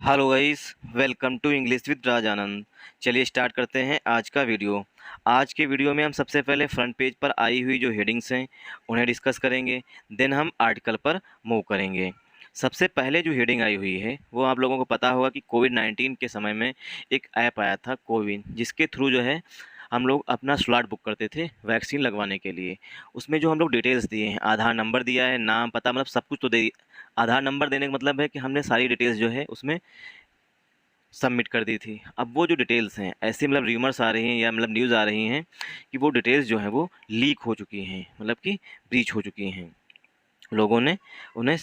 Hello guys, welcome to English with Raj Anand. चलिए start करते हैं आज का वीडियो। आज के वीडियो में हम सबसे पहले फ्रंट पेज पर आई हुई जो हेडिंग्स हैं उन्हें डिस्कस करेंगे। देन हम आर्टिकल पर मूव करेंगे। सबसे पहले जो हेडिंग आई हुई है वो आप लोगों को पता होगा कि कोविड-19 के समय में एक ऐप आया था कोविन, जिसके थ्रू जो है हम लोग अपना स्लॉट बुक करते थे वैक्सीन लगवाने के लिए। उसमें जो हम लोग डिटेल्स दिए हैं, आधार नंबर दिया है, नाम पता मतलब सब कुछ तो दे। आधार नंबर देने का मतलब है कि हमने सारी डिटेल्स जो है उसमें सबमिट कर दी थी। अब वो जो डिटेल्स हैं ऐसी मतलब र्यूमर्स आ रही हैं या मतलब न्यूज़ आ रही हैं कि वो डिटेल्स जो हैं वो लीक हो चुकी हैं, मतलब कि ब्रीच हो चुकी हैं। लोगों ने उन्हें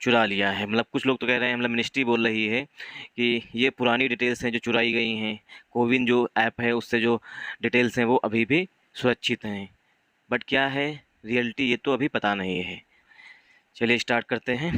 चुरा लिया है। मतलब कुछ लोग तो कह रहे हैं, मतलब मिनिस्ट्री बोल रही है कि ये पुरानी डिटेल्स हैं जो चुराई गई हैं। कोविन जो ऐप है उससे जो डिटेल्स हैं वो अभी भी सुरक्षित हैं। बट क्या है रियलिटी, ये तो अभी पता नहीं है। चलिए स्टार्ट करते हैं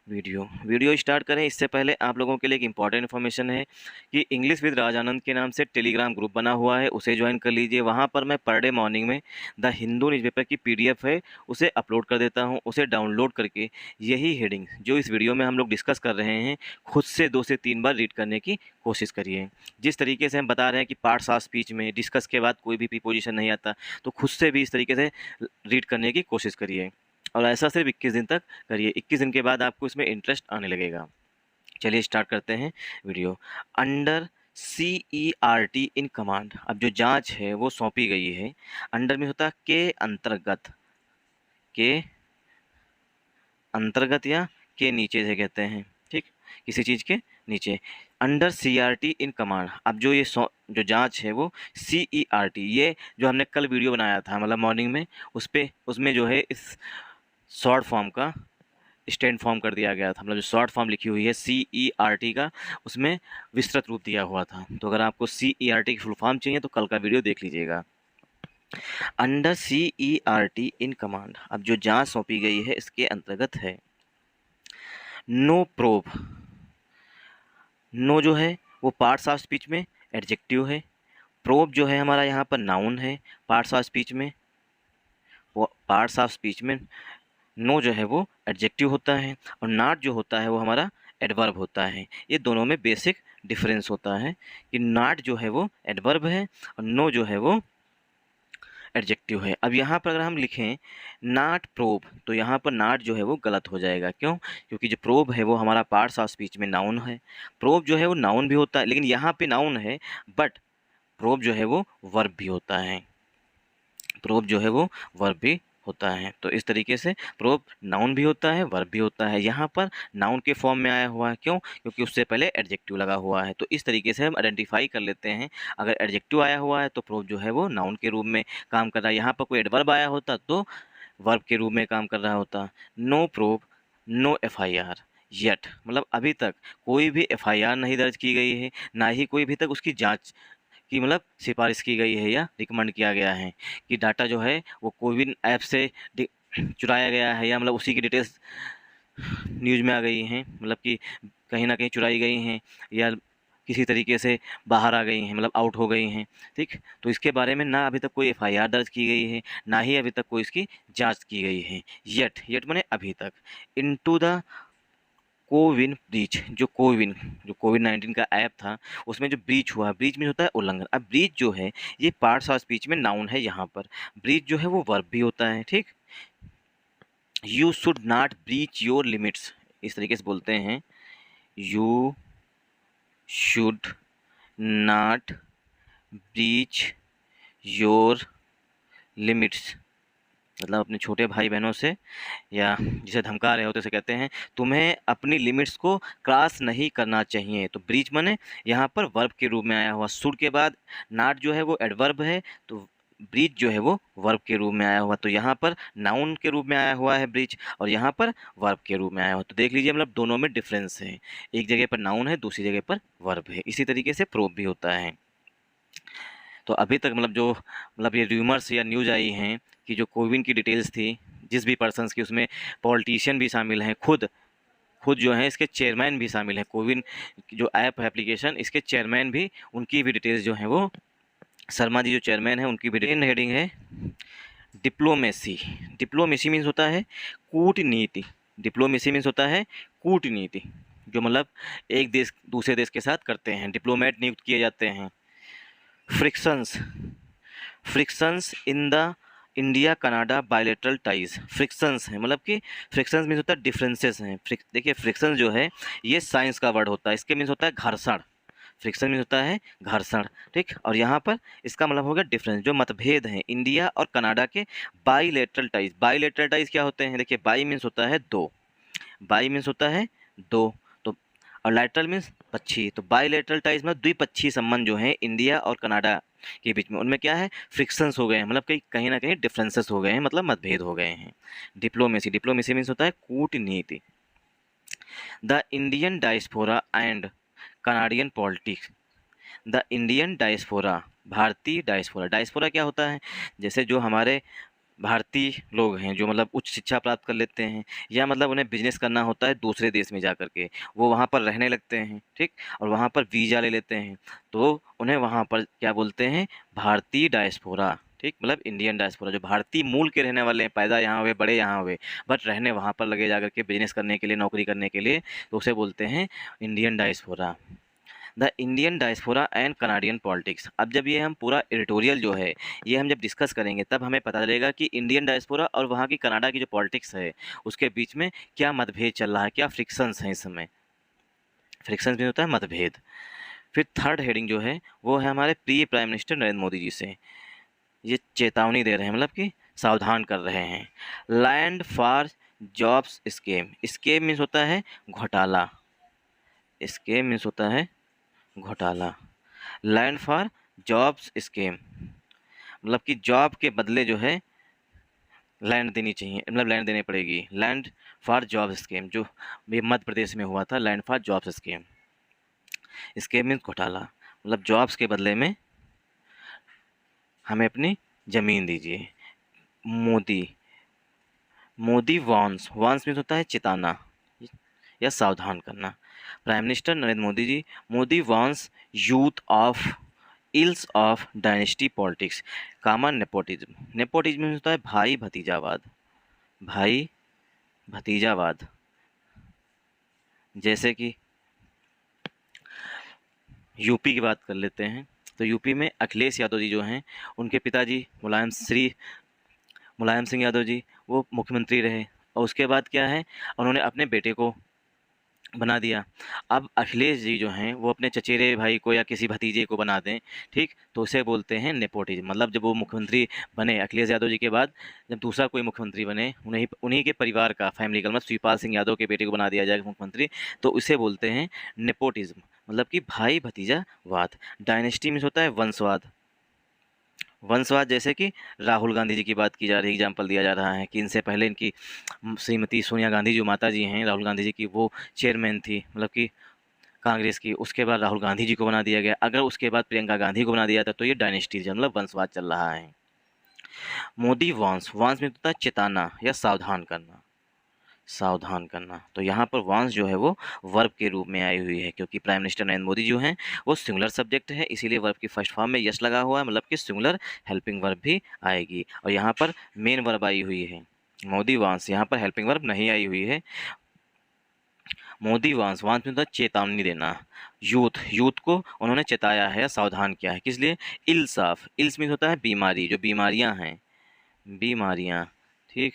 वीडियो स्टार्ट करें इससे पहले आप लोगों के लिए एक इम्पॉर्टेंट इन्फॉर्मेशन है कि इंग्लिश विद राजानंद के नाम से टेलीग्राम ग्रुप बना हुआ है, उसे ज्वाइन कर लीजिए। वहाँ पर मैं पर डे मॉर्निंग में द हिंदू न्यूज़पेपर की पीडीएफ है उसे अपलोड कर देता हूँ। उसे डाउनलोड करके यही हेडिंग जो इस वीडियो में हम लोग डिस्कस कर रहे हैं खुद से 2 से 3 बार रीड करने की कोशिश करिए। जिस तरीके से हम बता रहे हैं कि पार्ट्स ऑफ स्पीच में डिस्कस के बाद कोई भी प्रीपोजिशन नहीं आता, तो खुद से भी इस तरीके से रीड करने की कोशिश करिए और ऐसा सिर्फ 21 दिन तक करिए। 21 दिन के बाद आपको इसमें इंटरेस्ट आने लगेगा। चलिए स्टार्ट करते हैं video. Under CERT in command, अब जो जांच है वो सौंपी गई है। अंडर में होता है के अंतर्गत या के नीचे से कहते हैं, ठीक, किसी चीज़ के नीचे। अंडर CERT इन कमांड, अब जो ये जो जांच है वो CERT, ये जो हमने कल वीडियो बनाया था मतलब मॉर्निंग में, उसमें जो है इस शॉर्ट फॉर्म का स्टैंड फॉर्म कर दिया गया था। मतलब जो शॉर्ट फॉर्म लिखी हुई है CERT का, उसमें विस्तृत रूप दिया हुआ था। तो अगर आपको CERT की फुल फॉर्म चाहिए तो कल का वीडियो देख लीजिएगा। अंडर CERT इन कमांड, अब जो जांच सौंपी गई है इसके अंतर्गत है नो प्रोब। नो जो है वो पार्ट्स ऑफ स्पीच में एडजेक्टिव है। प्रोब जो है हमारा यहाँ पर नाउन है पार्ट्स ऑफ स्पीच में। वो पार्ट्स ऑफ स्पीच में नो जो है वो एडजेक्टिव होता है और नॉट जो होता है वो हमारा एडवर्ब होता है। ये दोनों में बेसिक डिफरेंस होता है कि नॉट जो है वो एडवर्ब है और नो जो है वो एडजेक्टिव है। अब यहाँ पर अगर हम लिखें नॉट प्रोब, तो यहाँ पर नॉट जो है वो गलत हो जाएगा। क्यों? क्योंकि जो प्रोब है वो हमारा पार्ट्स ऑफ स्पीच में नाउन है। प्रोब जो है वो नाउन भी होता है, लेकिन यहाँ पे नाउन है बट प्रोब जो है वो वर्ब भी होता है। प्रोब जो है वो वर्ब भी होता है। तो इस तरीके से प्रोब नाउन भी होता है वर्ब भी होता है। यहाँ पर नाउन के फॉर्म में आया हुआ है, क्यों? क्योंकि उससे पहले एडजेक्टिव लगा हुआ है। तो इस तरीके से हम आइडेंटिफाई कर लेते हैं। अगर एडजेक्टिव आया हुआ है तो प्रोब जो है वो नाउन के रूप में काम कर रहा है। यहाँ पर कोई एडवर्ब आया होता तो वर्ब के रूप में काम कर रहा होता। No probe no FIR yet, मतलब अभी तक कोई भी FIR नहीं दर्ज की गई है, ना ही कोई भी तक उसकी जांच की मतलब सिफारिश की गई है या रिकमेंड किया गया है कि डाटा जो है वो कोविन ऐप से चुराया गया है या मतलब उसी की डिटेल्स न्यूज़ में आ गई हैं, मतलब कि कहीं ना कहीं चुराई गई हैं या किसी तरीके से बाहर आ गई हैं, मतलब आउट हो गई हैं। ठीक, तो इसके बारे में ना अभी तक कोई FIR दर्ज की गई है, ना ही अभी तक कोई इसकी जांच की गई है। येट माने अभी तक। इनटू द कोविन ब्रीच, जो कोविड-19 का ऐप था उसमें जो ब्रीच हुआ, ब्रीच मीन्स होता है उल्लंघन। अब ब्रीच जो है ये पार्ट्स ऑफ स्पीच में नाउन है, यहाँ पर ब्रीच जो है वो वर्ब भी होता है। ठीक, you should not breach your limits, इस तरीके से बोलते हैं, you should not breach your limits, मतलब अपने छोटे भाई बहनों से या जिसे धमका रहे होते उसे कहते हैं तुम्हें अपनी लिमिट्स को क्रॉस नहीं करना चाहिए। तो ब्रीच माने यहाँ पर वर्ब के रूप में आया हुआ, शुड के बाद नॉट जो है वो एडवर्ब है, तो ब्रीच जो है वो वर्ब के रूप में आया हुआ। तो यहाँ पर नाउन के रूप में आया हुआ है ब्रीच और यहाँ पर वर्ब के रूप में आया हुआ। तो देख लीजिए मतलब दोनों में डिफरेंस है, एक जगह पर नाउन है दूसरी जगह पर वर्ब है। इसी तरीके से प्रोब भी होता है। तो अभी तक मतलब जो मतलब ये र्यूमर्स या न्यूज़ आई हैं कि जो कोविन की डिटेल्स थी जिस भी पर्सन्स की, उसमें पॉलिटिशियन भी शामिल हैं, खुद खुद जो हैं इसके चेयरमैन भी शामिल हैं। कोविन जो ऐप है एप्लीकेशन, इसके चेयरमैन भी, उनकी भी डिटेल्स जो हैं वो, शर्मा जी जो चेयरमैन हैं उनकी भी हेडिंग है डिप्लोमेसी। डिप्लोमेसी मीन्स होता है कूटनीति। डिप्लोमेसी मीन्स होता है कूटनीति। जो मतलब एक देश दूसरे देश के साथ करते हैं, डिप्लोमेट नियुक्त किए जाते हैं। Frictions, frictions in the India Canada bilateral ties, frictions है मतलब कि फ्रिक्शंस मीन्स होता है डिफरेंसेस हैं। देखिए फ्रिक्शन जो है ये साइंस का वर्ड होता है, इसके मीन्स होता है घर्षण, फ्रिक्शन मीन्स होता है घर्षण, ठीक। और यहाँ पर इसका मतलब हो गया डिफरेंस, जो मतभेद हैं इंडिया और कनाडा के। बाईलेटरल टाइज, बाईलेटरल टाइज क्या होते हैं, देखिए बाई मीन्स होता है दो, बाई मीन्स होता है दो, तो और लैटरल मीन्स पक्षी, तो बाईलेटरल टाइज में द्विपक्षीय संबंध जो है इंडिया और कनाडा के बीच में, उनमें क्या है फ्रिक्शंस हो गए हैं, मतलब कहीं ना कहीं डिफरेंसेस हो गए हैं, मतलब मतभेद हो गए हैं। डिप्लोमेसी, डिप्लोमेसी मीन्स होता है कूटनीति। The Indian diaspora and Canadian politics, the Indian diaspora, भारतीय डायस्पोरा, डायस्पोरा क्या होता है, जैसे जो हमारे भारतीय लोग हैं जो मतलब उच्च शिक्षा प्राप्त कर लेते हैं, या मतलब उन्हें बिजनेस करना होता है दूसरे देश में जा कर के, वो वहाँ पर रहने लगते हैं, ठीक, और वहाँ पर वीज़ा ले लेते हैं, तो उन्हें वहाँ पर क्या बोलते हैं, भारतीय डायस्पोरा, ठीक, मतलब इंडियन डायस्पोरा, जो भारतीय मूल के रहने वाले हैं, पैदा यहाँ हुए, बड़े यहाँ हुए, बट रहने वहाँ पर लगे जा कर के बिजनेस करने के लिए, नौकरी करने के लिए, तो उसे बोलते हैं Indian diaspora. The Indian diaspora and Canadian politics, अब जब ये हम पूरा एडिटोरियल जो है ये हम जब डिस्कस करेंगे तब हमें पता चलेगा कि इंडियन डायस्पोरा और वहाँ की कनाडा की जो पॉलिटिक्स है उसके बीच में क्या मतभेद चल रहा है, क्या फ्रिक्शंस हैं इस समय। फ्रिक्शंस भी होता है मतभेद। फिर थर्ड हेडिंग जो है वो है हमारे प्रिय प्राइम मिनिस्टर नरेंद्र मोदी जी से, ये चेतावनी दे रहे हैं, मतलब कि सावधान कर रहे हैं। Land for jobs scheme, scheme means होता है घोटाला, स्कीम मीन्स होता है घोटाला। लैंड फॉर जॉब्स स्कीम, मतलब कि जॉब के बदले जो है लैंड देनी चाहिए, मतलब लैंड देनी पड़ेगी। लैंड फॉर जॉब स्कीम जो ये मध्य प्रदेश में हुआ था, land for jobs scheme, scheme means घोटाला, मतलब जॉब्स के बदले में हमें अपनी ज़मीन दीजिए। Modi, Modi warns, warns means होता है चिताना या सावधान करना। Prime minister Narendra Modi ji, Modi warns youth of ills of dynasty politics, common nepotism, nepotism में होता है भाई भतीजावाद, भाई भतीजावाद, जैसे कि यूपी की बात कर लेते हैं, तो यूपी में अखिलेश यादव जी जो हैं उनके पिताजी मुलायम सिंह यादव जी वो मुख्यमंत्री रहे, और उसके बाद क्या है उन्होंने अपने बेटे को बना दिया। अब अखिलेश जी जो हैं वो अपने चचेरे भाई को या किसी भतीजे को बना दें, ठीक, तो उसे बोलते हैं नेपोटिज्म, मतलब जब वो मुख्यमंत्री बने अखिलेश यादव जी के बाद, जब दूसरा कोई मुख्यमंत्री बने उन्हीं उन्हीं के परिवार का फैमिली का, मतलब शिवपाल सिंह यादव के बेटे को बना दिया जाए मुख्यमंत्री, तो उसे बोलते हैं नेपोटिज्म, मतलब कि भाई भतीजावाद। डायनेस्टी मीन्स होता है वंशवाद, वंशवाद, जैसे कि राहुल गांधी जी की बात की जा रही है, एग्जाम्पल दिया जा रहा है कि इनसे पहले इनकी श्रीमती सोनिया गांधी जो माता जी हैं राहुल गांधी जी की, वो चेयरमैन थी, मतलब कि कांग्रेस की, उसके बाद राहुल गांधी जी को बना दिया गया, अगर उसके बाद प्रियंका गांधी को बना दिया था तो ये डायनेस्टी मतलब वंशवाद चल रहा है। मोदी वांस, वांस में होता है चेताना या सावधान करना, सावधान करना, तो यहाँ पर वांस जो है वो वर्ब के रूप में आई हुई है, क्योंकि प्राइम मिनिस्टर नरेंद्र मोदी जो हैं वो सिंगुलर सब्जेक्ट है, इसीलिए वर्ब की फर्स्ट फॉर्म में यस लगा हुआ है, मतलब कि सिंगुलर हेल्पिंग वर्ब भी आएगी, और यहाँ पर मेन वर्ब आई हुई है मोदी वांस, यहाँ पर हेल्पिंग वर्ब नहीं आई हुई है। मोदी वांस, वांस में होता है चेतावनी देना, यूथ, यूथ को उन्होंने चेताया है, सावधान किया है, किस लिए, इल्स ऑफ, इल्स मीन होता है बीमारी, जो बीमारियां हैं, बीमारियां, ठीक,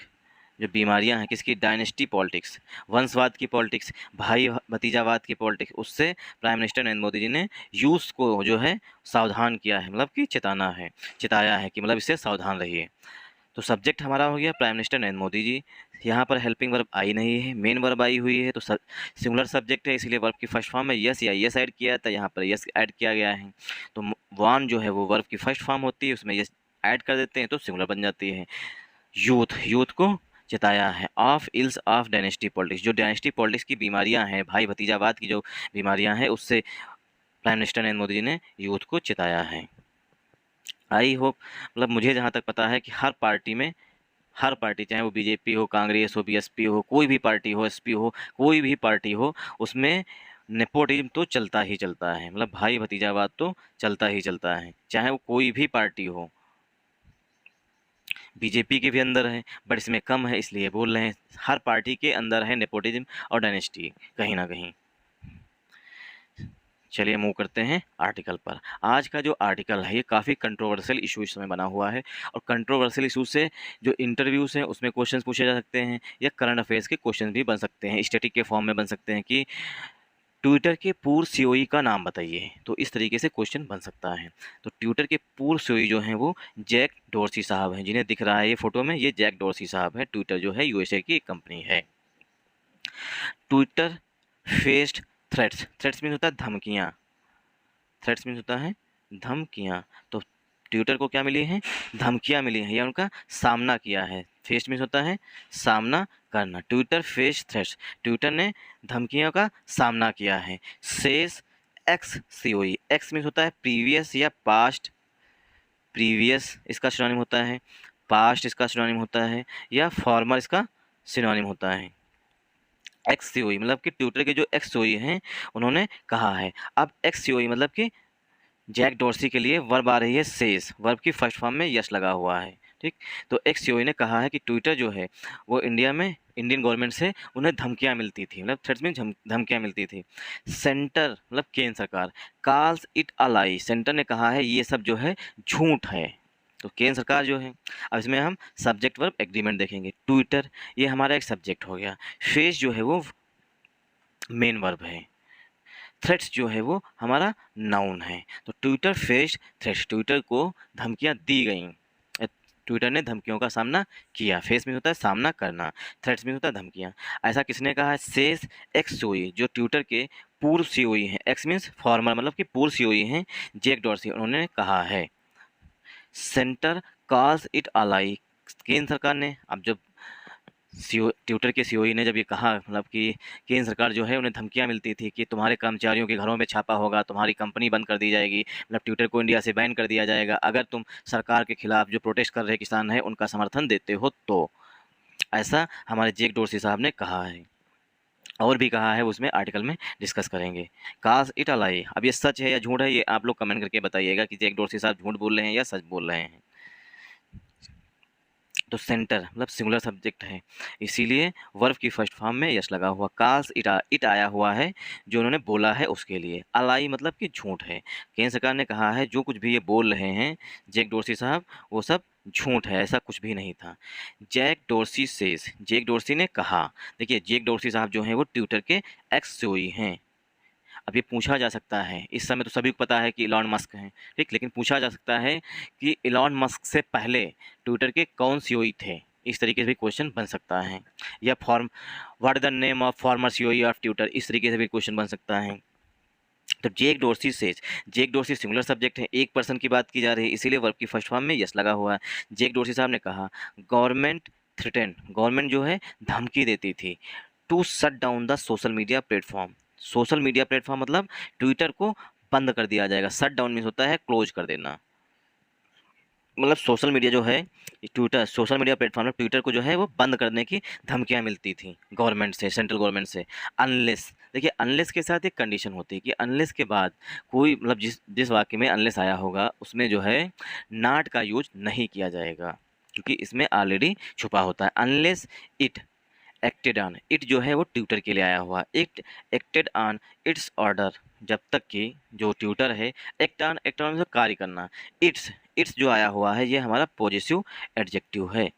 जो बीमारियां हैं किसकी, डायनेस्टी पॉलिटिक्स, वंशवाद की पॉलिटिक्स, भाई भतीजावाद की पॉलिटिक्स, उससे प्राइम मिनिस्टर नरेंद्र मोदी जी ने यूथ को जो है सावधान किया है, मतलब कि चेताना है, चिताया है कि मतलब इससे सावधान रहिए। तो सब्जेक्ट हमारा हो गया प्राइम मिनिस्टर नरेंद्र मोदी जी, यहाँ पर हेल्पिंग वर्ब आई नहीं है, मेन वर्ब आई हुई है, तो सिंगुलर सब्जेक्ट है, इसीलिए वर्ब की फर्स्ट फॉर्म में यस या यस ऐड किया था, यहाँ पर यस ऐड किया गया है, तो वान जो है वो वर्ब की फर्स्ट फॉर्म होती है, उसमें यस ऐड कर देते हैं तो सिंगुलर बन जाती है। यूथ, यूथ को चिताया है, of ills of dynasty politics, जो डायनेस्टी पॉलिटिक्स की बीमारियां हैं, भाई भतीजावाद की जो बीमारियां हैं, उससे प्राइम मिनिस्टर नरेंद्र मोदी जी ने यूथ को चिताया है। आई होप, मतलब मुझे जहाँ तक पता है कि हर पार्टी में, हर पार्टी चाहे वो बीजेपी हो, कांग्रेस हो, बीएसपी हो, कोई भी पार्टी हो, एसपी हो, कोई भी पार्टी हो, उसमें नेपोटिज्म तो चलता ही चलता है, मतलब भाई भतीजावाद तो चलता ही चलता है, चाहे वो कोई भी पार्टी हो। बीजेपी के भी अंदर है बट इसमें कम है, इसलिए बोल रहे हैं हर पार्टी के अंदर है नेपोटिज्म और डायनेस्टी कहीं ना कहीं। चलिए मूव करते हैं आर्टिकल पर। आज का जो आर्टिकल है ये काफ़ी कंट्रोवर्शियल इशू इस समय बना हुआ है, और कंट्रोवर्शियल इशू से जो इंटरव्यूज़ हैं उसमें क्वेश्चंस पूछे जा सकते हैं, या करंट अफेयर्स के क्वेश्चन भी बन सकते हैं, स्टैटिक के फॉर्म में बन सकते हैं कि ट्विटर के पूर्व सीईओ का नाम बताइए। तो इस तरीके से क्वेश्चन बन सकता है। तो ट्विटर के पूर्व सीईओ जो हैं वो जैक डोर्सी साहब हैं, जिन्हें दिख रहा है ये फोटो में, ये जैक डोर्सी साहब हैं। ट्विटर जो है यूएसए की एक कंपनी है। Twitter faced threats, threats means होता है धमकियाँ, थ्रेट्स मीन्स होता है धमकियाँ। तो ट्विटर को क्या मिली हैं? धमकियाँ मिली हैं, या उनका सामना किया है। फेस मीन्स होता है सामना करना। ट्विटर फेस थ्रेट्स, ट्विटर ने धमकियों का सामना किया है। Says x COE, x means होता है प्रीवियस या पास्ट, प्रीवियस इसका सिनोनिम होता है, पास्ट इसका सिनोनिम होता है, या फॉर्मर इसका सिनोनिम होता है। एक्स सीओई मतलब कि ट्विटर के जो एक्स सीओई हैं उन्होंने कहा है। अब एक्स सीओई मतलब कि जैक डॉर्सी के लिए वर्ब आ रही है सेज, वर्ब की फर्स्ट फॉर्म में यस लगा हुआ है। ठीक, तो एक्स सीओई ने कहा है कि ट्विटर जो है वो इंडिया में इंडियन गवर्नमेंट से उन्हें धमकियां मिलती थी, मतलब थ्रेट्स में धमकियां मिलती थी। सेंटर मतलब केंद्र सरकार, calls it a lie, centre ने कहा है ये सब जो है झूठ है। तो केंद्र सरकार जो है, अब इसमें हम सब्जेक्ट वर्ब एग्रीमेंट देखेंगे। ट्विटर ये हमारा एक सब्जेक्ट हो गया, फेस जो है वो मेन वर्ब है, थ्रेट्स जो है वो हमारा नाउन है। तो ट्विटर फेस थ्रेट्स, ट्विटर को धमकियां दी गई, ट्विटर ने धमकियों का सामना किया। फेस में होता है सामना करना, थ्रेट्स में होता है धमकियां। ऐसा किसने कहा है? सेज एक्स सीओई, जो ट्विटर के पूर्व सीओई हैं, एक्स मीन्स फॉर्मर मतलब कि पूर्व सीओई हैं, जैक डॉर्सी, उन्होंने कहा है। सेंटर कॉल्स इट अलाई, केंद्र सरकार ने, अब जब सीओ ट्विटर के सीओई ने जब ये कहा, मतलब कि केंद्र सरकार जो है उन्हें धमकियां मिलती थी कि तुम्हारे कर्मचारियों के घरों में छापा होगा, तुम्हारी कंपनी बंद कर दी जाएगी, मतलब ट्विटर को इंडिया से बैन कर दिया जाएगा अगर तुम सरकार के खिलाफ जो प्रोटेस्ट कर रहे किसान हैं उनका समर्थन देते हो तो। ऐसा हमारे जैक डोर्सी साहब ने कहा है, और भी कहा है, उसमें आर्टिकल में डिस्कस करेंगे। काश इट अलाई, अब ये सच है या झूठ है, ये आप लोग कमेंट करके बताइएगा कि जैक डोर्सी साहब झूठ बोल रहे हैं या सच बोल रहे हैं। तो सेंटर मतलब सिंगुलर सब्जेक्ट है, इसीलिए वर्ब की फर्स्ट फॉर्म में यस लगा हुआ। काल्स इट आया हुआ है जो उन्होंने बोला है उसके लिए। अलाई मतलब कि झूठ है। केंद्र सरकार ने कहा है जो कुछ भी ये बोल रहे हैं जैक डोर्सी साहब वो सब झूठ है, ऐसा कुछ भी नहीं था। Jack Dorsey says, Jack Dorsey ने कहा। देखिए जैक डोर्सी साहब जो हैं वो ट्विटर के एक्स सीईओ हैं। अब ये पूछा जा सकता है, इस समय तो सभी को पता है कि इलॉन मस्क हैं, ठीक, लेकिन पूछा जा सकता है कि इलॉन मस्क से पहले ट्विटर के कौन सीईओ थे, इस तरीके से भी क्वेश्चन बन सकता है। या form what is the name of former CEO of Twitter, इस तरीके से भी क्वेश्चन बन सकता है। तो Jack Dorsey says, Jack Dorsey singular subject है, एक पर्सन की बात की जा रही है, इसीलिए वर्ब की फर्स्ट फॉर्म में यस लगा हुआ है। जैक डोर्सी साहब ने कहा गवर्नमेंट थ्रेटेन, गवर्नमेंट जो है धमकी देती थी, to shut down the social media platform, social media platform मतलब ट्विटर को बंद कर दिया जाएगा। शट डाउन मीन्स होता है क्लोज कर देना, मतलब सोशल मीडिया जो है ट्विटर, सोशल मीडिया प्लेटफॉर्म में ट्विटर को जो है वो बंद करने की धमकियां मिलती थी गवर्नमेंट से, सेंट्रल गवर्नमेंट से। अनलेस, देखिए अनलेस के साथ एक कंडीशन होती है कि अनलेस के बाद कोई, मतलब जिस जिस वाक्य में अनलेस आया होगा उसमें जो है नॉट का यूज नहीं किया जाएगा, क्योंकि इसमें ऑलरेडी छुपा होता है। Unless it acted on, it जो है वो ट्विटर के लिए आया हुआ, it acted on it's order, जब तक कि जो ट्विटर है एक्ट ऑन से कार्य करना। इट्स, इट्स जो आया हुआ है ये हमारा पॉजिटिव एडजेक्टिव है,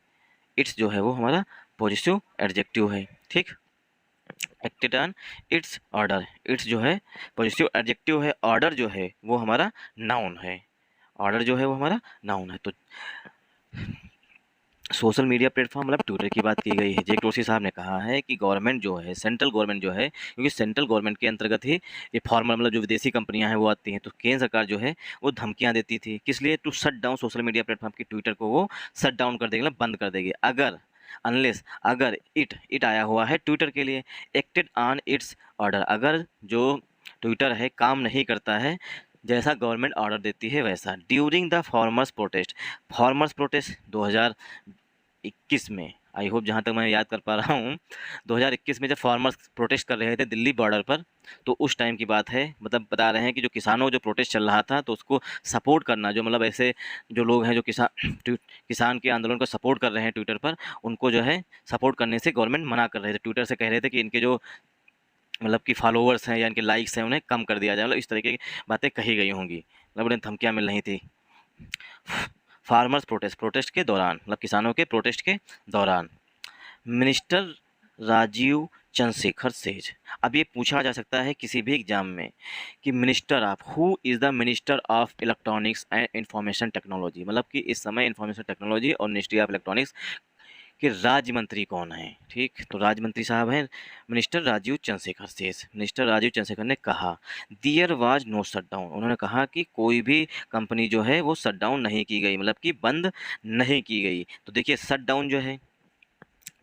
इट्स जो है वो हमारा पॉजिटिव एडजेक्टिव है, ठीक। Acted on it's order, it's जो है पॉजिटिव एडजेक्टिव है, ऑर्डर जो है वो हमारा नाउन है, ऑर्डर जो है वो हमारा नाउन है। तो सोशल मीडिया प्लेटफॉर्म मतलब ट्विटर की बात की गई है। जैक डोर्सी साहब ने कहा है कि गवर्नमेंट जो है, सेंट्रल गवर्नमेंट जो है, क्योंकि सेंट्रल गवर्नमेंट के अंतर्गत ही ये फॉर्मर मतलब जो विदेशी कंपनियां हैं वो आती हैं, तो केंद्र सरकार जो है वो धमकियां देती थी, किस लिए? To shut down social media platform की, ट्विटर को वो शट डाउन कर देगी, मतलब बंद कर देगी अगर, अनलेस, अगर इट आया हुआ है ट्विटर के लिए, एक्टेड ऑन इट्स ऑर्डर, अगर जो ट्विटर है काम नहीं करता है जैसा गवर्नमेंट ऑर्डर देती है वैसा। During the farmers protest, farmers protest 2021 में, आई होप जहाँ तक मैं याद कर पा रहा हूँ, 2021 में जब फार्मर्स प्रोटेस्ट कर रहे थे दिल्ली बॉर्डर पर, तो उस टाइम की बात है, मतलब बता रहे हैं कि जो किसानों जो प्रोटेस्ट चल रहा था तो उसको सपोर्ट करना, जो मतलब ऐसे जो लोग हैं जो किसान के आंदोलन को सपोर्ट कर रहे हैं ट्विटर पर, उनको जो है सपोर्ट करने से गवर्नमेंट मना कर रहे थे, ट्विटर से कह रहे थे कि इनके जो मतलब कि फॉलोवर्स हैं या इनके लाइक्स हैं उन्हें कम कर दिया जाए, मतलब इस तरीके की बातें कही गई होंगी, मतलब उन्हें धमकियाँ मिल रही थी। फार्मर्स प्रोटेस्ट, प्रोटेस्ट के दौरान, मतलब किसानों के प्रोटेस्ट के दौरान मिनिस्टर राजीव चंद्रशेखर सेज। अब ये पूछा जा सकता है किसी भी एग्जाम में कि minister of, who is the minister of electronics and information technology, मतलब कि इस समय इंफॉर्मेशन टेक्नोलॉजी और मिनिस्ट्री ऑफ इलेक्ट्रॉनिक्स के राज्य मंत्री कौन हैं। ठीक, तो राज्य मंत्री साहब हैं मिनिस्टर राजीव चंद्रशेखर शेष। मिनिस्टर राजीव चंद्रशेखर ने कहा देयर वाज नो शटडाउन, उन्होंने कहा कि कोई भी कंपनी जो है वो शटडाउन नहीं की गई, मतलब कि बंद नहीं की गई। तो देखिए शटडाउन जो है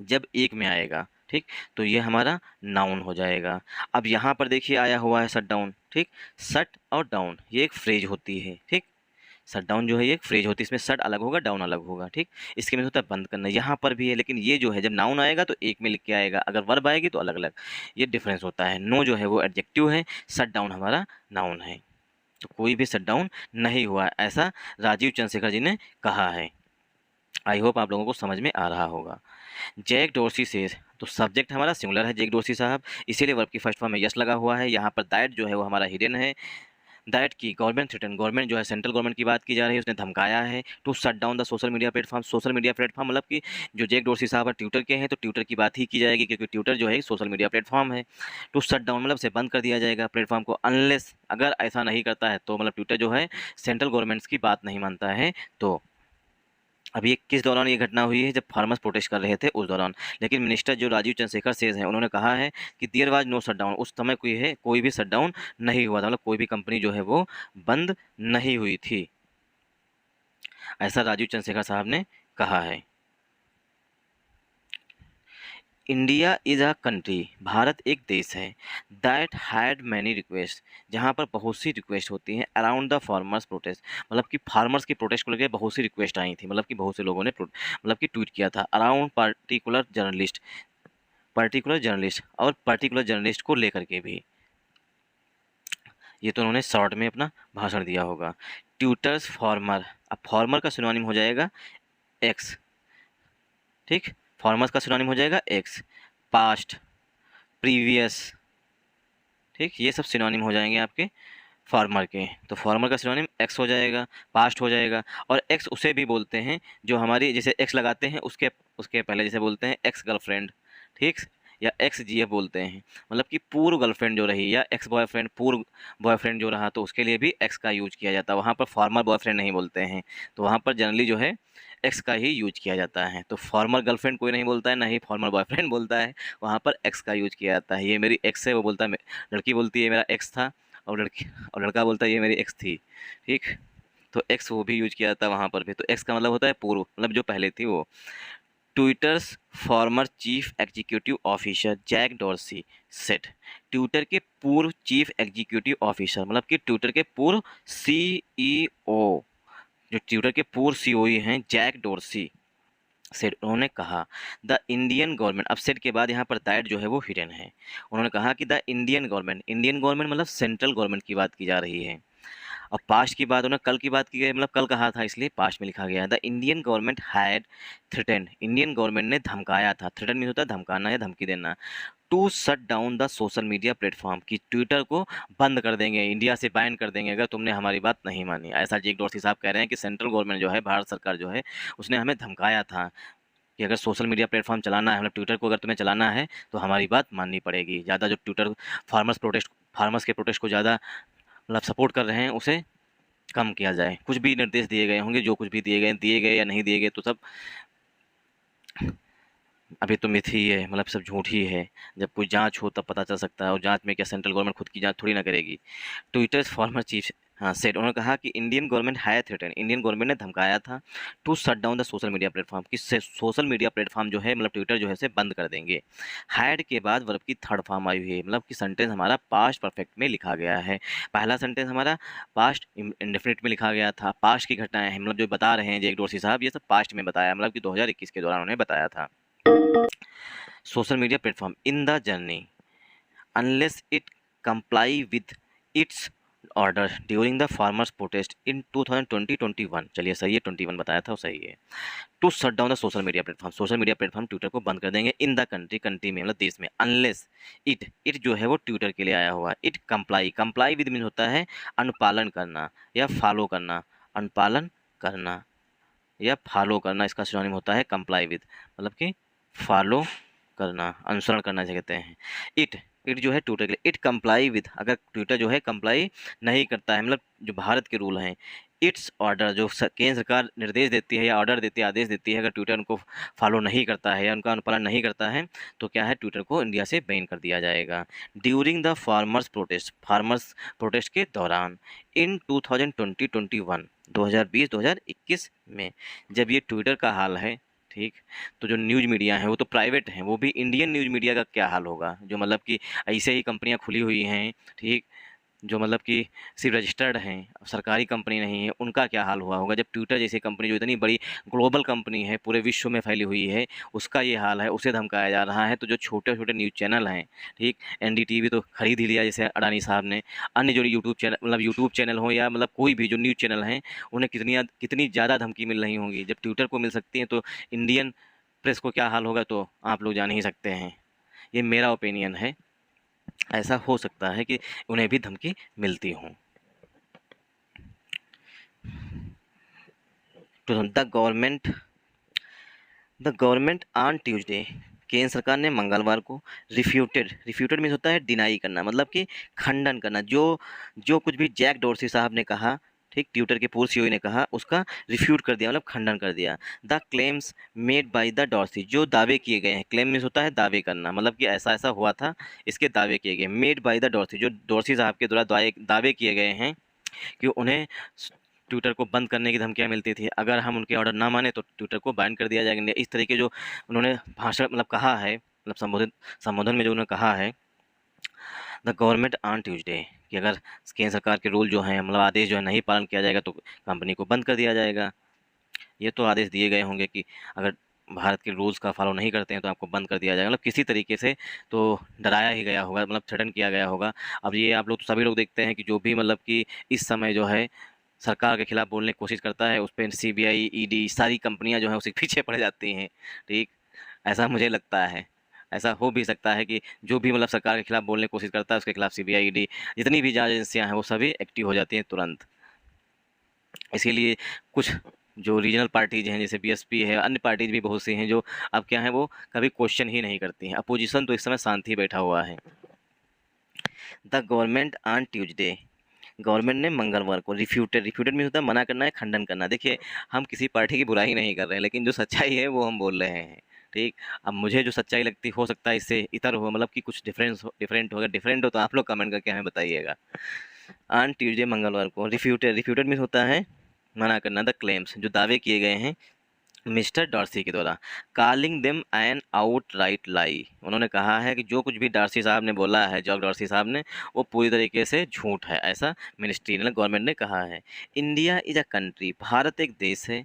जब एक में आएगा, ठीक, तो ये हमारा नाउन हो जाएगा। अब यहाँ पर देखिए आया हुआ है शट डाउन, ठीक, शट और डाउन ये एक फ्रेज होती है, ठीक, शट डाउन जो है ये एक फ्रेज होती है, इसमें शट अलग होगा डाउन अलग होगा, ठीक, इसके में होता है बंद करना, यहाँ पर भी है, लेकिन ये जो है जब नाउन आएगा तो एक में लिख के आएगा, अगर वर्ब आएगी तो अलग अलग, ये डिफरेंस होता है। नो जो है वो एडजेक्टिव है, शट डाउन हमारा नाउन है। तो कोई भी शट डाउन नहीं हुआ, ऐसा राजीव चंद्रशेखर जी ने कहा है। आई होप आप लोगों को समझ में आ रहा होगा। जैक डोर्सी से, तो सब्जेक्ट हमारा सिंगुलर है जैक डोर्सी साहब, इसीलिए वर्ब की फर्स्ट फॉर्म में यस लगा हुआ है। यहाँ पर दैट जो है वो हमारा हिडन है। दैट की गवर्नमेंट थ्रेटन, गवर्नमेंट जो है सेंट्रल गवर्नमेंट की बात की जा रही है, उसने धमकाया है to shut down the social media platform. Social media platform मतलब कि जो जैक डोर्सी साहब है ट्विटर के हैं, तो ट्विटर की बात ही की जाएगी क्योंकि ट्विटर जो है सोशल मीडिया प्लेटफॉर्म है। टू शट डाउन मतलब से बंद कर दिया जाएगा प्लेटफॉर्म को, अनलेस अगर ऐसा नहीं करता है तो, मतलब ट्विटर जो है सेंट्रल गवर्नमेंट्स की बात नहीं मानता है तो। अब ये किस दौरान ये घटना हुई है, जब फार्मर्स प्रोटेस्ट कर रहे थे उस दौरान। लेकिन मिनिस्टर जो राजीव चंद्रशेखर शेष हैं उन्होंने कहा है कि देयर वाज नो शटडाउन, उस समय कोई भी शटडाउन नहीं हुआ था, मतलब कोई भी कंपनी जो है वो बंद नहीं हुई थी, ऐसा राजीव चंद्रशेखर साहब ने कहा है। India is a country, Bharat एक देश है, दैट हैड मैनी रिक्वेस्ट, जहाँ पर बहुत सी रिक्वेस्ट होती हैं अराउंड द फार्मर्स प्रोटेस्ट, मतलब कि फार्मर्स की प्रोटेस्ट को लेकर बहुत सी रिक्वेस्ट आई थी, मतलब कि बहुत से लोगों ने मतलब कि ट्वीट किया था अराउंड पर्टिकुलर जर्नलिस्ट और पर्टिकुलर जर्नलिस्ट को लेकर के भी। ये तो उन्होंने शॉर्ट में अपना भाषण दिया होगा। ट्यूटर्स फॉर्मर, अब फॉर्मर का सिनोनिम हो जाएगा एक्स, ठीक, फॉर्मर्स का सिनोनिम हो जाएगा एक्स, पास्ट, प्रीवियस, ठीक, ये सब सिनोनिम हो जाएंगे आपके फार्मर के। तो फार्मर का सिनोनिम एक्स हो जाएगा, पास्ट हो जाएगा। और एक्स उसे भी बोलते हैं जो हमारी, जैसे एक्स लगाते हैं उसके उसके पहले जैसे बोलते हैं एक्स गर्लफ्रेंड, ठीक, या एक्स जीएफ बोलते हैं, मतलब कि पूर्व गर्लफ्रेंड जो रही, या एक्स बॉयफ्रेंड पूर्व बॉयफ्रेंड जो रहा, तो उसके लिए भी एक्स का यूज किया जाता है। वहाँ पर फॉर्मर बॉयफ्रेंड नहीं बोलते हैं, तो वहाँ पर जनरली जो है एक्स का ही यूज किया जाता है। तो फॉर्मर गर्लफ्रेंड कोई नहीं बोलता है, ना ही फॉर्मर बॉयफ्रेंड बोलता है, वहाँ पर एक्स का यूज किया जाता है। ये मेरी एक्स है, वो बोलता है, लड़की बोलती है मेरा एक्स था, और लड़का बोलता है ये मेरी एक्स थी, ठीक, तो एक्स वो भी यूज किया जाता है वहाँ पर भी। तो एक्स का मतलब होता है पूर्व, मतलब जो पहले थी वो। Twitter's former chief executive officer Jack Dorsey said, Twitter के पूर्व चीफ एग्जीक्यूटिव ऑफिसर, मतलब कि ट्विटर के पूर्व सीईओ, जो ट्विटर के पूर्व सीईओ हैं जैक डॉर्सी सेड, उन्होंने कहा द इंडियन गवर्नमेंट, अब सेड के बाद यहाँ पर दैट जो है वो हिडन है। उन्होंने कहा कि द इंडियन गवर्नमेंट मतलब सेंट्रल गवर्नमेंट की बात की जा रही है। अब पास्ट की बात, उन्होंने कल की बात की गई, मतलब कल कहा था इसलिए पास्ट में लिखा गया है। The Indian government had threatened, Indian government ने धमकाया था, थ्रेटन मीन होता है धमकाना या धमकी देना। To shut down the social media platform, कि ट्विटर को बंद कर देंगे, इंडिया से बैन कर देंगे अगर तुमने हमारी बात नहीं मानी, ऐसा जैक डॉर्सी साहब कह रहे हैं कि सेंट्रल गवर्नमेंट जो है, भारत सरकार जो है, उसने हमें धमकाया था कि अगर सोशल मीडिया प्लेटफॉर्म चलाना है, मतलब ट्विटर को अगर तुम्हें चलाना है तो हमारी बात माननी पड़ेगी। ज़्यादा जो ट्विटर फार्मर्स के प्रोटेस्ट को ज़्यादा मतलब सपोर्ट कर रहे हैं उसे कम किया जाए। कुछ भी निर्देश दिए गए होंगे, जो कुछ भी दिए गए या नहीं दिए गए, तो सब अभी तो मिथ ही है, मतलब सब झूठ ही है। जब कोई जांच हो तब पता चल सकता है, और जांच में क्या सेंट्रल गवर्नमेंट खुद की जांच थोड़ी ना करेगी। ट्विटर्स फॉर्मर चीफ, हाँ सेड, उन्होंने कहा कि इंडियन गवर्नमेंट है थ्रेटन, इंडियन गवर्नमेंट ने धमकाया था to shut down the social media platform, कि सोशल मीडिया प्लेटफॉर्म जो है, मतलब ट्विटर जो है से बंद कर देंगे। हैड के बाद वर्ब की थर्ड फॉर्म आई हुई है, मतलब कि सेंटेंस हमारा पास्ट परफेक्ट में लिखा गया है। पहला सेंटेंस हमारा पास्ट इंडेफिनिट में लिखा गया था, पास्ट की घटनाएं हैं, मतलब जो बता रहे हैं जैक डॉर्सी साहब, ये सब पास्ट में बताया, मतलब कि 2021 के दौरान उन्हें बताया था। Social media platform in the journey unless it comply with its order during the farmers protest in 2020-21, चलिए सही है, 21 बताया था वो सही है, to shut down the social media platform, social media platform Twitter को बंद कर देंगे इन द कंट्री, कंट्री में मतलब देश में, अनलेस इट जो है वो ट्विटर के लिए आया हुआ है, इट कंप्लाई विद मीन होता है अनुपालन करना या फॉलो करना, अनुपालन करना या फॉलो करना, इसका सिनोनिम होता है कंप्लाई विद, मतलब कि फॉलो करना, अनुसरण करना जिसे कहते हैं। इट जो है ट्विटर के लिए, इट कंप्लाई विद, अगर ट्विटर जो है कंप्लाई नहीं करता है, मतलब जो भारत के रूल हैं, इट्स ऑर्डर, जो केंद्र सरकार निर्देश देती है या ऑर्डर देती है, आदेश देती है, अगर ट्विटर उनको फॉलो नहीं करता है या उनका अनुपालन नहीं करता है तो क्या है, ट्विटर को इंडिया से बैन कर दिया जाएगा। ड्यूरिंग द फार्मर्स प्रोटेस्ट के दौरान इन 2020-21, 2020-2021 में, जब ये ट्विटर का हाल है, ठीक, तो जो न्यूज़ मीडिया है वो तो प्राइवेट हैं, वो भी इंडियन न्यूज़ मीडिया का क्या हाल होगा, जो मतलब कि ऐसे ही कंपनियां खुली हुई हैं, ठीक, जो मतलब कि सिर्फ रजिस्टर्ड हैं, सरकारी कंपनी नहीं है, उनका क्या हाल हुआ होगा, जब ट्विटर जैसी कंपनी जो इतनी बड़ी ग्लोबल कंपनी है, पूरे विश्व में फैली हुई है, उसका ये हाल है, उसे धमकाया जा रहा है। तो जो छोटे छोटे न्यूज़ चैनल हैं, ठीक, एनडीटीवी तो खरीद ही लिया जैसे अडानी साहब ने, अन्य जो यूट्यूब चैनल हो या मतलब कोई भी जो न्यूज़ चैनल हैं, उन्हें कितनी ज़्यादा धमकी मिल रही होंगी, जब ट्विटर को मिल सकती हैं तो इंडियन प्रेस को क्या हाल होगा, तो आप लोग जान ही सकते हैं। ये मेरा ओपिनियन है, ऐसा हो सकता है कि उन्हें भी धमकी मिलती हो। तो द गवर्नमेंट ऑन ट्यूसडे, केंद्र सरकार ने मंगलवार को रिफ्यूटेड मीन्स होता है डिनाई करना, मतलब कि खंडन करना, जो कुछ भी जैक डोर्सी साहब ने कहा, ठीक, ट्विटर के पूर्व सीईओ ने कहा, उसका रिफ्यूट कर दिया, मतलब खंडन कर दिया। The claims made by the Dorsey, जो दावे किए गए हैं, क्लेम मीन्स होता है दावे करना, मतलब कि ऐसा ऐसा हुआ था, इसके दावे किए गए, मेड बाय द डॉर्सी, जो डॉर्सी साहब के द्वारा दावे किए गए हैं कि उन्हें ट्विटर को बंद करने की धमकियाँ मिलती थी, अगर हम उनके ऑर्डर ना माने तो ट्विटर को बैन कर दिया जाएगा। इस तरीके जो उन्होंने भाषण मतलब कहा है, मतलब संबोधन में जो उन्होंने कहा है, द गवर्नमेंट ऑन ट्यूसडे, कि अगर केंद्र सरकार के रूल जो हैं, मतलब आदेश जो है नहीं पालन किया जाएगा तो कंपनी को बंद कर दिया जाएगा। ये तो आदेश दिए गए होंगे कि अगर भारत के रूल्स का फॉलो नहीं करते हैं तो आपको बंद कर दिया जाएगा, मतलब किसी तरीके से तो डराया ही गया होगा, मतलब थ्रेटन किया गया होगा। अब ये आप लोग तो सभी लोग देखते हैं कि जो भी मतलब कि इस समय जो है सरकार के खिलाफ बोलने की कोशिश करता है, उस पर सीबीआई, ईडी, सारी कंपनियां जो हैं उसके पीछे पड़ जाती हैं, ठीक, ऐसा मुझे लगता है। ऐसा हो भी सकता है कि जो भी मतलब सरकार के खिलाफ बोलने की कोशिश करता है उसके खिलाफ सीबीआई, ईडी, जितनी भी जांच एजेंसियां हैं वो सभी एक्टिव हो जाती हैं तुरंत। इसीलिए कुछ जो रीजनल पार्टीज हैं जैसे बीएसपी है, अन्य पार्टीज भी बहुत सी हैं जो अब क्या है वो कभी क्वेश्चन ही नहीं करती हैं। अपोजिशन तो इस समय शांति बैठा हुआ है। The government on Tuesday, government ने मंगलवार को रिफ्यूटेड मीन्स होता है मना करना है, खंडन करना। देखिए हम किसी पार्टी की बुराई नहीं कर रहे हैं, लेकिन जो सच्चाई है वो हम बोल रहे हैं, ठीक। अब मुझे जो सच्चाई लगती हो सकता है इससे इतर हो, मतलब कि कुछ डिफरेंट होगा, डिफरेंट हो तो आप लोग कमेंट करके हमें बताइएगा। ऑन ट्यूसडे, मंगलवार को, रिफ्यूटेड मीन्स होता है मना करना, द क्लेम्स, जो दावे किए गए हैं मिस्टर डॉर्सी के द्वारा, calling them an outright lie, उन्होंने कहा है कि जो कुछ भी डॉर्सी साहब ने बोला है, जॉक डॉर्सी साहब ने, वो पूरी तरीके से झूठ है, ऐसा मिनिस्ट्री ने, गवर्नमेंट ने कहा है। India is a country, Bharat एक देश है,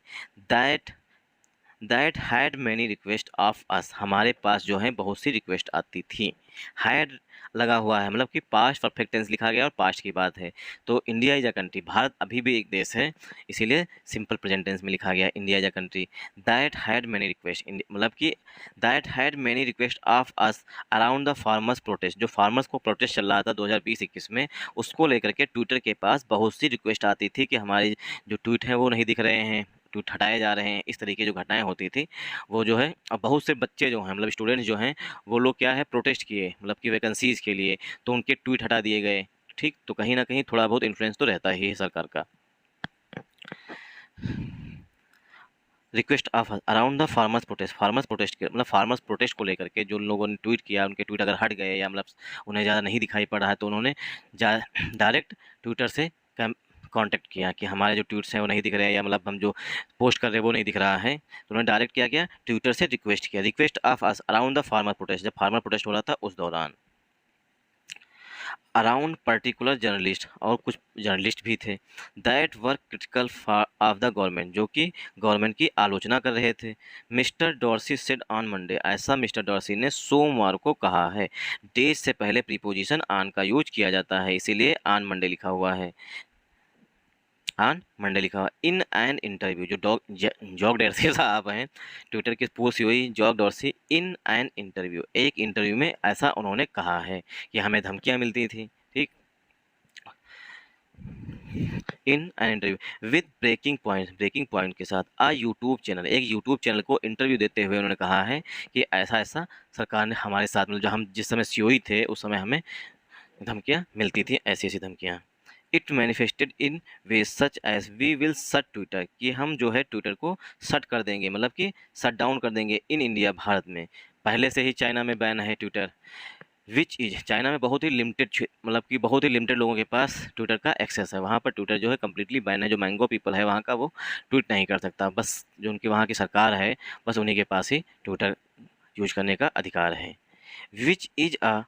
that had many request of us, हमारे पास जो है बहुत सी रिक्वेस्ट आती थी। हैड लगा हुआ है, मतलब कि पास्ट परफेक्ट टेंस लिखा गया और पास्ट की बात है। तो India is a country, Bharat अभी भी एक देश है, इसीलिए सिंपल प्रेजेंट टेंस में लिखा गया India is a country. That had many request, मतलब कि that had many request of us around the farmers protest, जो फार्मर्स को प्रोटेस्ट चल रहा था 2020-21 में, उसको लेकर के ट्विटर के पास बहुत सी रिक्वेस्ट आती थी कि हमारे जो ट्वीट हैं वो नहीं दिख रहे हैं, ट्वीट हटाए जा रहे हैं, इस तरीके जो घटनाएं होती थी वो जो है। अब बहुत से बच्चे जो हैं, मतलब स्टूडेंट्स जो हैं, वो लोग क्या है प्रोटेस्ट किए, मतलब कि वैकेंसीज़ के लिए, तो उनके ट्वीट हटा दिए गए, ठीक। तो कहीं ना कहीं थोड़ा बहुत इन्फ्लुएंस तो रहता ही है सरकार का। Request of around the farmers protest के, मतलब फार्मर्स प्रोटेस्ट को लेकर के जो लोगों ने ट्वीट किया, उनके ट्वीट अगर हट गए या मतलब उन्हें ज़्यादा नहीं दिखाई पड़ रहा है तो उन्होंने डायरेक्ट ट्विटर से कांटेक्ट किया कि हमारे जो ट्वीट्स हैं वो नहीं दिख रहे हैं, या मतलब हम जो पोस्ट कर रहे हैं वो नहीं दिख रहा है, तो उन्होंने डायरेक्ट क्या किया, ट्विटर से रिक्वेस्ट किया, request of us around the farmer protest, जब फार्मर प्रोटेस्ट हो रहा था उस दौरान। अराउंड पर्टिकुलर जर्नलिस्ट, और कुछ जर्नलिस्ट भी थे, that were critical of the government, जो कि गवर्नमेंट की आलोचना कर रहे थे। Mister Dorsey said on Monday, ऐसा मिस्टर डॉर्सी ने सोमवार को कहा है। डेज से पहले प्रीपोजिशन ऑन का यूज किया जाता है, इसीलिए ऑन मंडे लिखा हुआ है, ऑन मंडे लिखा हुआ। इन एन इंटरव्यू, जो जॉक डॉर्सी साहब हैं, ट्विटर के पूर्व CEO Jack Dorsey, in an interview, एक इंटरव्यू में ऐसा उन्होंने कहा है कि हमें धमकियां मिलती थी, ठीक, in an interview with Breaking Point के साथ आ यूट्यूब चैनल, एक यूट्यूब चैनल को इंटरव्यू देते हुए उन्होंने कहा है कि ऐसा ऐसा सरकार ने हमारे साथ, मतलब जो हम जिस समय सीईओ थे उस समय हमें धमकियां मिलती थी, ऐसी ऐसी धमकियां। It manifested in way such as we will shut Twitter, कि हम जो है ट्विटर को शट कर देंगे, मतलब कि शट डाउन कर देंगे, इन इंडिया, भारत में। पहले से ही चाइना में बैन है ट्विटर, विच इज, चाइना में बहुत ही लिमिटेड, मतलब कि बहुत ही लिमिटेड लोगों के पास ट्विटर का एक्सेस है, वहाँ पर ट्विटर जो है कम्प्लीटली बैन है। जो मैंगो पीपल है वहाँ का, वो ट्वीट नहीं कर सकता, बस जो उनकी वहाँ की सरकार है बस उन्हीं के पास ही ट्विटर यूज करने का अधिकार है। विच is a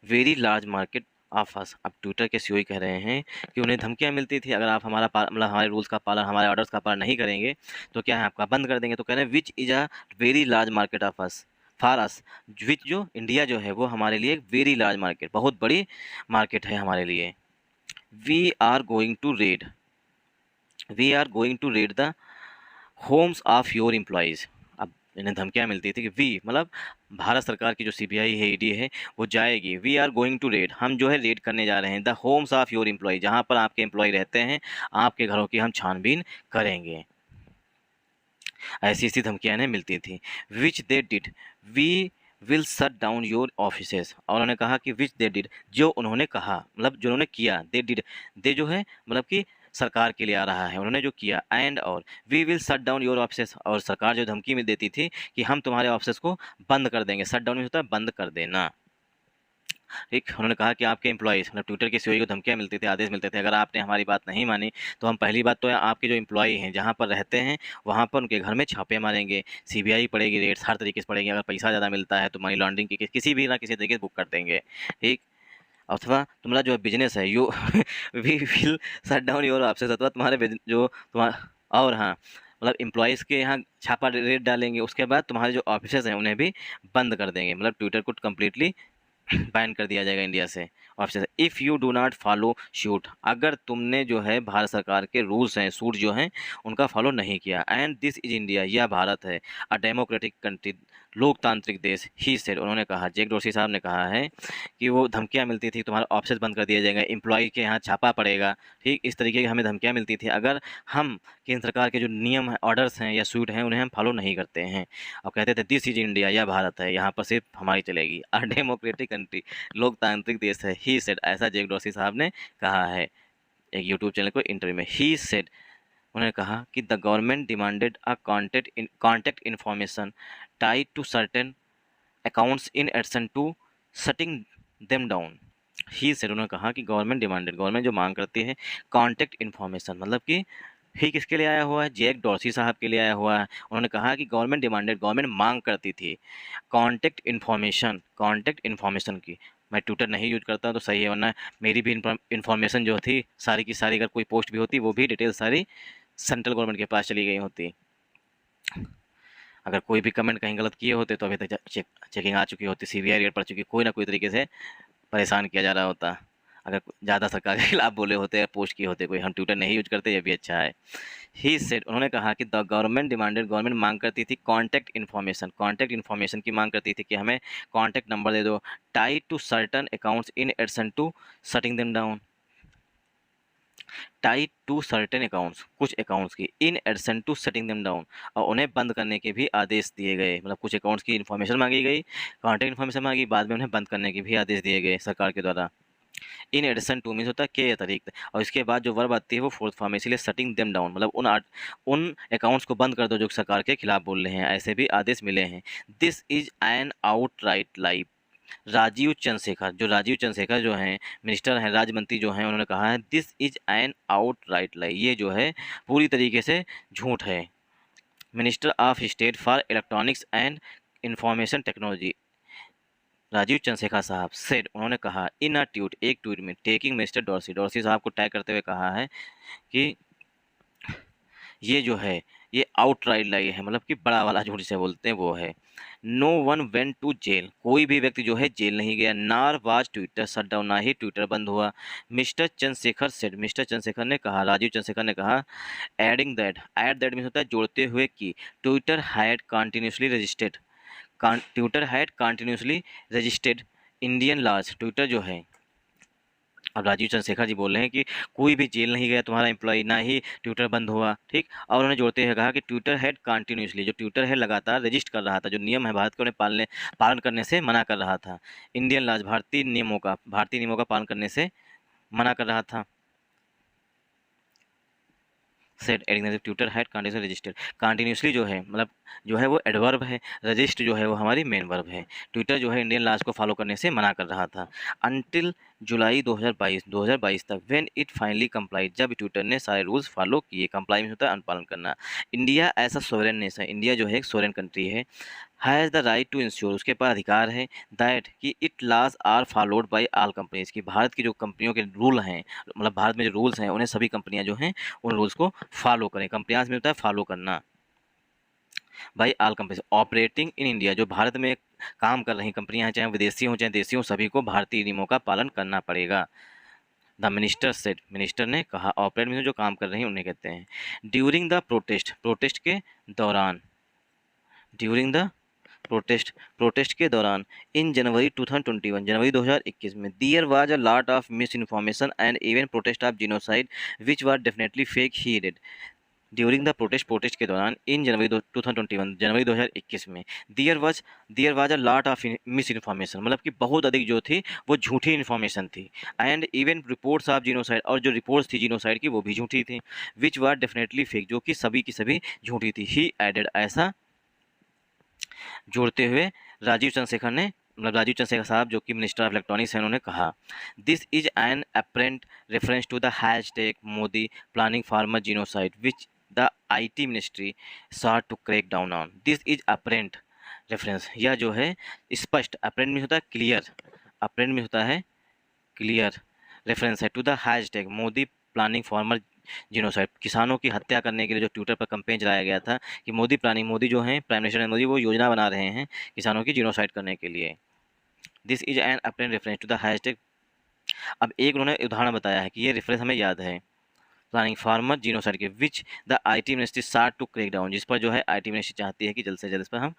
very large market of अस, अब ट्विटर के सीईओ कह रहे हैं कि उन्हें धमकियां मिलती थी, अगर आप हमारा मतलब हमारे रूल्स का पालन, हमारे ऑर्डर्स का पालन नहीं करेंगे तो क्या है, आपका बंद कर देंगे। तो कह रहे हैं which is a very large market of us for us, which, जो इंडिया जो है वो हमारे लिए एक वेरी लार्ज मार्केट, बहुत बड़ी मार्केट है हमारे लिए। We are going to raid, we are going to raid the homes of your employees. अब इन्हें धमकियाँ मिलती थी कि वी, मतलब भारत सरकार की जो सीबीआई है, ईडी है, वो जाएगी, we are going to raid, हम जो है रेड करने जा रहे हैं, the homes of your employee, जहाँ पर आपके एम्प्लॉय रहते हैं, आपके घरों की हम छानबीन करेंगे। ऐसी ऐसी धमकियाँ इन्हें मिलती थी। Which they did, we will shut down your offices, और उन्होंने कहा कि विच दे डिड, जो उन्होंने कहा, मतलब जो उन्होंने किया, दे डिड, दे जो है मतलब कि सरकार के लिए आ रहा है, उन्होंने जो किया, एंड और we will shut down your offices, और सरकार जो धमकी में देती थी कि हम तुम्हारे ऑफिसेस को बंद कर देंगे, शट डाउन में होता है बंद कर देना, ठीक। उन्होंने कहा कि आपके एम्प्लॉयज़, मतलब ट्विटर के सीईओ को धमकियाँ मिलती थी, आदेश मिलते थे, अगर आपने हमारी बात नहीं मानी तो हम पहली बात तो आपके जो एम्प्लॉई हैं जहाँ पर रहते हैं वहाँ पर उनके घर में छापे मारेंगे, सीबीआई पड़ेगी, रेड्स हर तरीके से पड़ेंगे, अगर पैसा ज़्यादा मिलता है तो मनी लॉन्ड्रिंग की किसी भी ना किसी तरीके से बुक कर देंगे, ठीक। अथवा तुम्हारा जो बिजनेस है, you we will shut down your office, अथवा तुम्हारे जो तुम्हारा, और हाँ, मतलब एम्प्लॉयज़ के यहाँ छापा रेड डालेंगे, उसके बाद तुम्हारे जो ऑफिसेज हैं उन्हें भी बंद कर देंगे, मतलब ट्विटर को कम्प्लीटली बैन कर दिया जाएगा इंडिया से, ऑप्शन है if you do not follow shoot, अगर तुमने जो है भारत सरकार के रूल्स हैं, सूट जो हैं उनका फॉलो नहीं किया, एंड दिस इज इंडिया, यह भारत है, अ डेमोक्रेटिक कंट्री, लोकतांत्रिक देश, ही सेड, उन्होंने कहा, जैक डोर्सी साहब ने कहा है कि वो धमकियां मिलती थी, तुम्हारा ऑफिस बंद कर दिया जाएगा, एम्प्लॉय के यहाँ छापा पड़ेगा, ठीक, इस तरीके की हमें धमकियां मिलती थी अगर हम केंद्र सरकार के जो नियम हैं, ऑर्डर्स हैं या सूट हैं उन्हें हम फॉलो नहीं करते हैं। और कहते थे दिस इज इंडिया, यह भारत है, यहाँ पर सिर्फ हमारी चलेगी, अ डेमोक्रेटिक कंट्री, लोकतांत्रिक देश है, ही सेड, ऐसा जैक डोर्सी साहब ने कहा है एक यूट्यूब चैनल को इंटरव्यू में। ही सेड, उन्होंने कहा कि the government demanded a contact information tied to certain accounts in addition to shutting them down. He said, उन्होंने कहा कि गवर्नमेंट डिमांडेड, गवर्नमेंट जो मांग करती है कॉन्टैक्ट इन्फॉर्मेशन, मतलब कि ही किसके लिए आया हुआ है, जैक डॉर्सी साहब के लिए आया हुआ है। उन्होंने कहा कि गवर्नमेंट डिमांडेड, गवर्नमेंट मांग करती थी कॉन्टैक्ट इन्फॉर्मेशन की। मैं ट्विटर नहीं यूज करता तो सही है, वरना मेरी भी इन्फॉर्मेशन जो थी सारी की सारी, अगर कोई पोस्ट भी होती वो भी डिटेल सारी सेंट्रल गवर्नमेंट के पास चली गई होती। अगर कोई भी कमेंट कहीं गलत किए होते तो अभी तक चेकिंग आ चुकी होती, सीबीआई रेड पड़ चुकी, कोई ना कोई तरीके से परेशान किया जा रहा होता, अगर ज़्यादा सरकार के खिलाफ बोले होते या पोस्ट किए होते कोई। हम ट्विटर नहीं यूज करते, ये भी अच्छा है। ही सेड, उन्होंने कहा कि द गवर्नमेंट डिमांडेड, गवर्नमेंट मांग करती थी कॉन्टैक्ट इन्फॉर्मेशन की मांग करती थी कि हमें कॉन्टैक्ट नंबर दे दो, tied to certain accounts in addition to shutting them down, tied to certain accounts, कुछ अकाउंट्स की, in addition to setting them down, और उन्हें बंद करने के भी आदेश दिए गए, मतलब कुछ अकाउंट्स की इन्फॉर्मेशन मांगी गई, कॉन्टैक्ट इन्फॉर्मेशन मांगी, बाद में उन्हें बंद करने के भी आदेश दिए गए सरकार के द्वारा। इन एडिशन टू मीन्स होता है के अतिरिक्त, और इसके बाद जो वर्ब आती है वो फोर्थ फॉर्म है, इसीलिए शटिंग देम डाउन, मतलब उन अकाउंट्स को बंद कर दो जो सरकार के खिलाफ बोल रहे हैं, ऐसे भी आदेश मिले हैं। दिस इज एन आउटराइट लाई, राजीव चंद्रशेखर, जो राजीव चंद्रशेखर जो हैं मिनिस्टर हैं, राज्य मंत्री जो हैं, उन्होंने कहा है this is an outright lie, ये जो है पूरी तरीके से झूठ है। Minister of state for electronics and information technology, Rajeev Chandrasekhar साहब सेड, उन्होंने कहा इन अ ट्वीट, एक ट्वीट में, टेकिंग मिस्टर डॉर्सी, डॉर्सी साहब को टैग करते हुए कहा है कि ये जो है ये आउटराइट लाई है, मतलब कि बड़ा वाला झूठ जिसे बोलते हैं वो है। No one went to jail, कोई भी व्यक्ति जो है जेल नहीं गया। नार वाज ट्विटर शट डाउन, ना ही ट्विटर बंद हुआ। Mister Chandrasekhar said, mister Chandrasekhar ने कहा, राजीव चंद्रशेखर ने कहा, adding that, add that means होता है जोड़ते हुए कि Twitter had continuously registered, Twitter had continuously registered Indian laws, Twitter जो है, अब राजीव चंद्रशेखर जी बोल रहे हैं कि कोई भी जेल नहीं गया तुम्हारा एम्प्लॉय, ना ही ट्विटर बंद हुआ, ठीक। और उन्होंने जोड़ते हुए कहा कि ट्विटर हैड कंटिन्यूसली, जो ट्विटर है लगातार रजिस्टर कर रहा था, जो नियम है भारत के, उन्हें पालन करने से मना कर रहा था। इंडियन लॉज, भारतीय नियमों का पालन करने से मना कर रहा था। Set adding Twitter had continuously registered, continuously जो है मतलब जो है वो एडवर्ब है, रजिस्ट जो है वो हमारी मेन वर्ब है। ट्विटर जो है इंडियन लॉज को फॉलो करने से मना कर रहा था। अनटिल जुलाई 2022 तक, व्हेन इट फाइनली कंप्लाइड, जब ट्विटर ने सारे रूल्स फॉलो किए। कंप्लाई में होता है अनुपालन करना। इंडिया ऐसा सोवरेन नेशन, इंडिया जो है एक सोवरेन कंट्री है, has the right to ensure, उसके पास अधिकार है, दैट कि it laws are followed by all companies, की भारत की जो कंपनियों के रूल हैं, मतलब भारत में जो रूल्स हैं उन्हें सभी कंपनियां जो हैं उन रूल्स को फॉलो करें। कंप्लायंस में होता है फॉलो करना। By all companies operating in India, जो भारत में काम कर रही कंपनियां हैं, चाहे विदेशी हों चाहे देशी हों, सभी को भारतीय नियमों का पालन करना पड़ेगा। द मिनिस्टर सेड, मिनिस्टर ने कहा, ऑपरेट में जो काम कर रही हैं उन्हें कहते हैं। ड्यूरिंग द प्रोटेस्ट, प्रोटेस्ट के दौरान, ड्यूरिंग द प्रोटेस्ट, प्रोटेस्ट के दौरान, इन जनवरी 2021, जनवरी 2021 में, there was a lot of misinformation and even protest of genocide which were definitely fake, he did. During the protest, protest के दौरान, in January 2021, जनवरी 2021 में, there was a lot of misinformation, मतलब कि बहुत अधिक जो थी वो झूठी इन्फॉर्मेशन थी। And even reports of genocide, और जो रिपोर्ट्स थी जिनोसाइड की वो भी झूठी थी। विच वर डेफिनेटली फेक, जो कि सभी की सभी झूठी थी। ही एडेड, ऐसा जोड़ते हुए राजीव चंद्रशेखर ने, मतलब राजीव चंद्रशेखर साहब जो कि मिनिस्टर ऑफ इलेक्ट्रॉनिक्स हैं, उन्होंने कहा, this is an apparent reference to the hashtag Modi planning farmer genocide which the IT ministry sought to crack down on. This is apparent reference, यह जो है स्पष्ट, अप्रेंट में होता है क्लियर, अप्रेंट में होता है क्लियर, रेफरेंस है to the hashtag Modi planning farmer genocide, किसानों की हत्या करने के लिए जो ट्विटर पर कैंपेन चलाया गया था कि मोदी प्लानिंग, मोदी जो हैं प्राइम मिनिस्टर मोदी, वो योजना बना रहे हैं किसानों की जीनोसाइड करने के लिए। This is an apparent reference to the hashtag. अब एक उन्होंने उदाहरण बताया है कि ये रेफरेंस हमें याद है, प्लानिंग फार्मर जीनोसाइड के, which the IT ministry sought to crack down, जिस पर जो है आईटी मिनिस्ट्री चाहती है कि जल्द से जल्द इस पर हम